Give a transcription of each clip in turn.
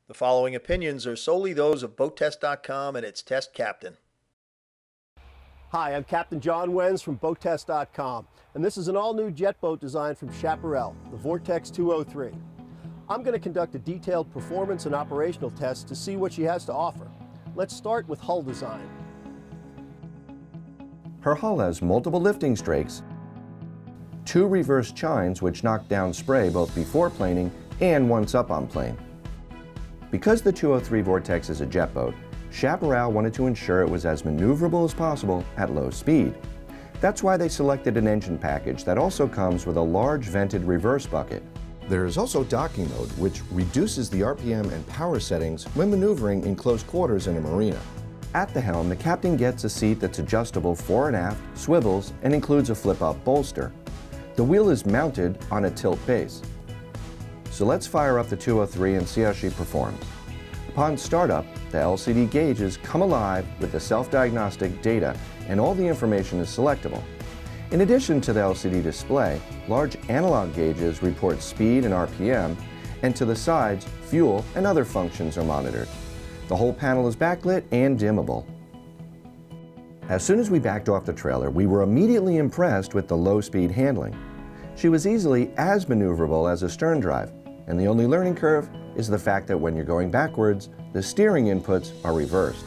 The following opinions are solely those of BoatTest.com and its test captain. Hi, I'm Captain John Wenz from BoatTest.com, and this is an all-new jet boat design from Chaparral, the Vortex 203. I'm going to conduct a detailed performance and operational test to see what she has to offer. Let's start with hull design. Her hull has multiple lifting strakes, 2 reverse chines which knock down spray both before planing and once up on plane. Because the 203 Vortex is a jet boat, Chaparral wanted to ensure it was as maneuverable as possible at low speed. That's why they selected an engine package that also comes with a large vented reverse bucket. There is also docking mode, which reduces the RPM and power settings when maneuvering in close quarters in a marina. At the helm, the captain gets a seat that's adjustable fore and aft, swivels, and includes a flip-up bolster. The wheel is mounted on a tilt base. So let's fire up the 203 and see how she performs. Upon startup, the LCD gauges come alive with the self-diagnostic data, and all the information is selectable. In addition to the LCD display, large analog gauges report speed and RPM, and to the sides, fuel and other functions are monitored. The whole panel is backlit and dimmable. As soon as we backed off the trailer, we were immediately impressed with the low-speed handling. She was easily as maneuverable as a stern drive, and the only learning curve is the fact that when you're going backwards, the steering inputs are reversed.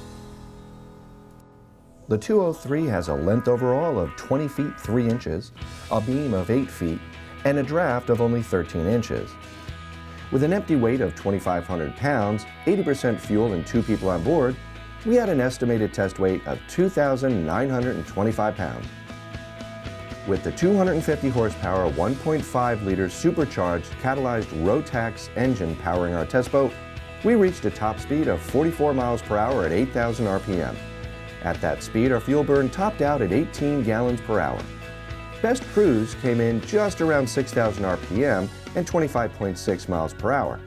The 203 has a length overall of 20 feet 3 inches, a beam of 8 feet, and a draft of only 13 inches. With an empty weight of 2,500 pounds, 80% fuel and 2 people on board, we had an estimated test weight of 2,925 pounds. With the 250 horsepower 1.5-liter supercharged catalyzed Rotax engine powering our test boat, we reached a top speed of 44 miles per hour at 8,000 RPM. At that speed, our fuel burn topped out at 18 gallons per hour. Best cruise came in just around 6,000 RPM and 25.6 miles per hour.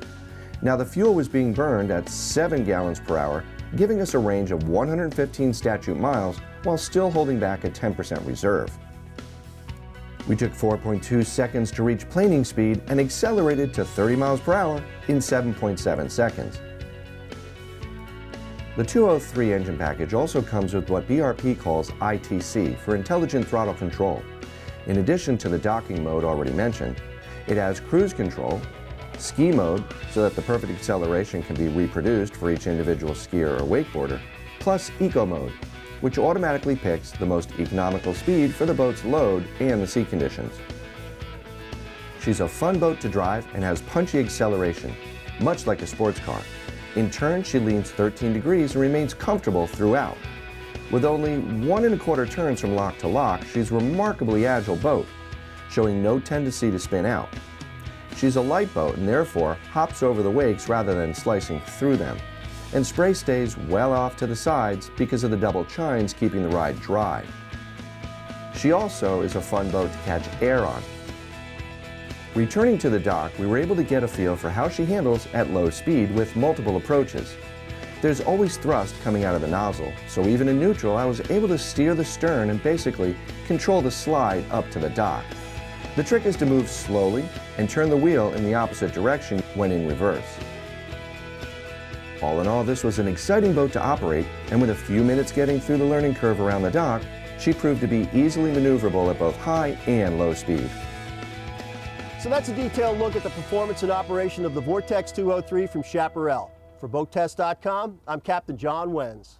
Now the fuel was being burned at 7 gallons per hour, giving us a range of 115 statute miles while still holding back a 10% reserve. We took 4.2 seconds to reach planing speed and accelerated to 30 miles per hour in 7.7 seconds. The 203 engine package also comes with what BRP calls ITC for Intelligent Throttle Control. In addition to the docking mode already mentioned, it has cruise control, ski mode so that the perfect acceleration can be reproduced for each individual skier or wakeboarder, plus eco mode, which automatically picks the most economical speed for the boat's load and the sea conditions. She's a fun boat to drive and has punchy acceleration, much like a sports car. In turn, she leans 13 degrees and remains comfortable throughout. With only 1 1/4 turns from lock to lock, she's a remarkably agile boat, showing no tendency to spin out. She's a light boat and therefore hops over the wakes rather than slicing through them, and spray stays well off to the sides because of the double chines keeping the ride dry. She also is a fun boat to catch air on. Returning to the dock, we were able to get a feel for how she handles at low speed with multiple approaches. There's always thrust coming out of the nozzle, so even in neutral, I was able to steer the stern and basically control the slide up to the dock. The trick is to move slowly and turn the wheel in the opposite direction when in reverse. All in all, this was an exciting boat to operate, and with a few minutes getting through the learning curve around the dock, she proved to be easily maneuverable at both high and low speed. So that's a detailed look at the performance and operation of the Vortex 203 from Chaparral. For BoatTest.com, I'm Captain John Wenz.